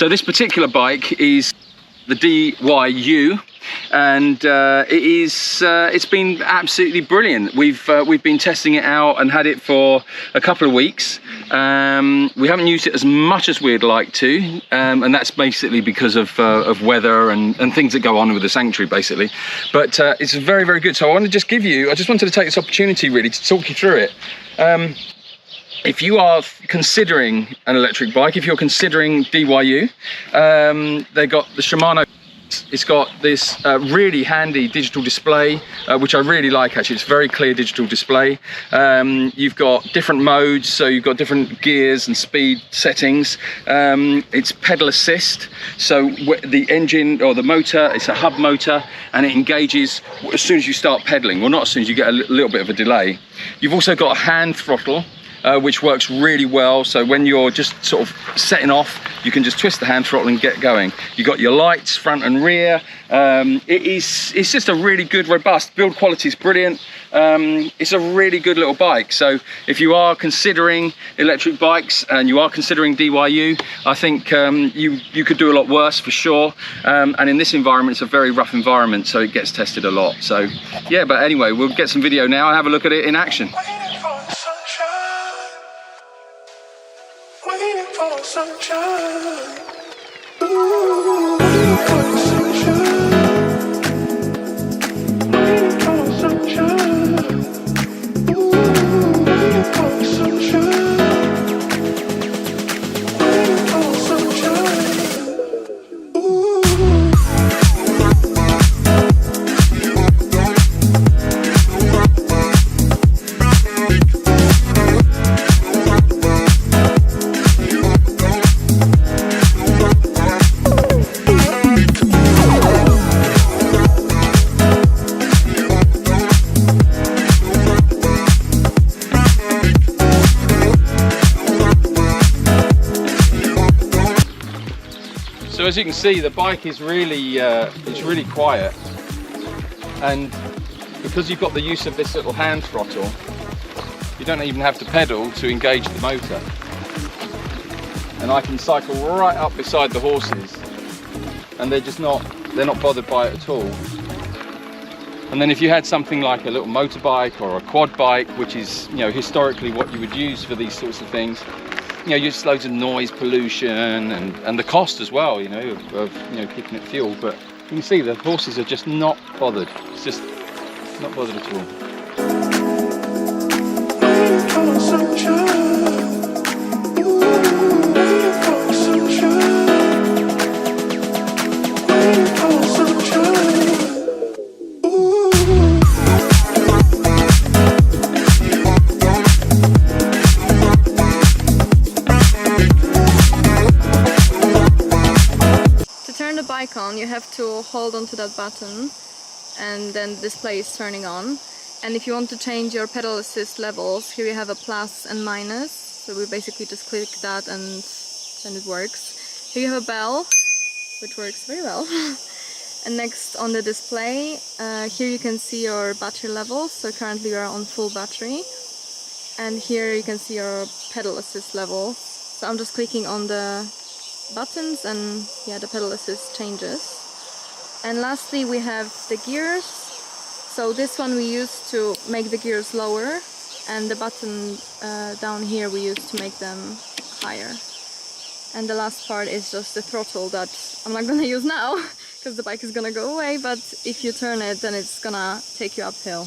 So this particular bike is the DYU, and it's been absolutely brilliant. We've been testing it out and had it for a couple of weeks. We haven't used it as much as we'd like to, and that's basically because of weather and things that go on with the sanctuary, basically. But it's very, very good. So I just wanted to take this opportunity really to talk you through it. If you are considering an electric bike, if you're considering DYU, they've got the Shimano. It's got this really handy digital display, which I really like actually. It's very clear digital display. You've got different modes, so you've got different gears and speed settings. It's pedal assist, so the engine or the motor, it's a hub motor, and it engages as soon as you start pedaling. Well, not as soon as you get a little bit of a delay. You've also got a hand throttle, which works really well. So when you're just sort of setting off, you can just twist the hand throttle and get going. You've got your lights front and rear. It's just a really good, robust build quality. Is brilliant. It's a really good little bike. So if you are considering electric bikes and you are considering DYU, I think you could do a lot worse for sure. And in this environment, it's a very rough environment, so it gets tested a lot. So yeah, but anyway, we'll get some video now and have a look at it in action. Waiting for sunshine. Ooh, waiting for sunshine. Waiting for sunshine. Ooh, waiting for sunshine. Waiting for sunshine. Ooh. So as you can see, the bike is really, it's really quiet, and because you've got the use of this little hand throttle, you don't even have to pedal to engage the motor. And I can cycle right up beside the horses, and they're not bothered by it at all. And then if you had something like a little motorbike or a quad bike, which is, you know, historically what you would use for these sorts of things, you know, just loads of noise pollution and the cost as well, you know, of you know, keeping it fuel. But you can see the horses are just not bothered. It's just not bothered at all. Waiting for sunshine. Ooh, waiting for sunshine. Waiting for sunshine. Ooh. Bike on, you have to hold onto that button and then the display is turning on. And if you want to change your pedal assist levels, here you have a plus and minus, so we basically just click that and then it works. Here you have a bell, which works very well. And next on the display, here you can see your battery levels, so currently we are on full battery. And here you can see your pedal assist level, so I'm just clicking on the buttons and yeah, the pedal assist changes. And lastly we have the gears. So this one we use to make the gears lower, and the button down here we use to make them higher. And the last part is just the throttle that I'm not gonna use now because the bike is gonna go away, but if you turn it then it's gonna take you uphill.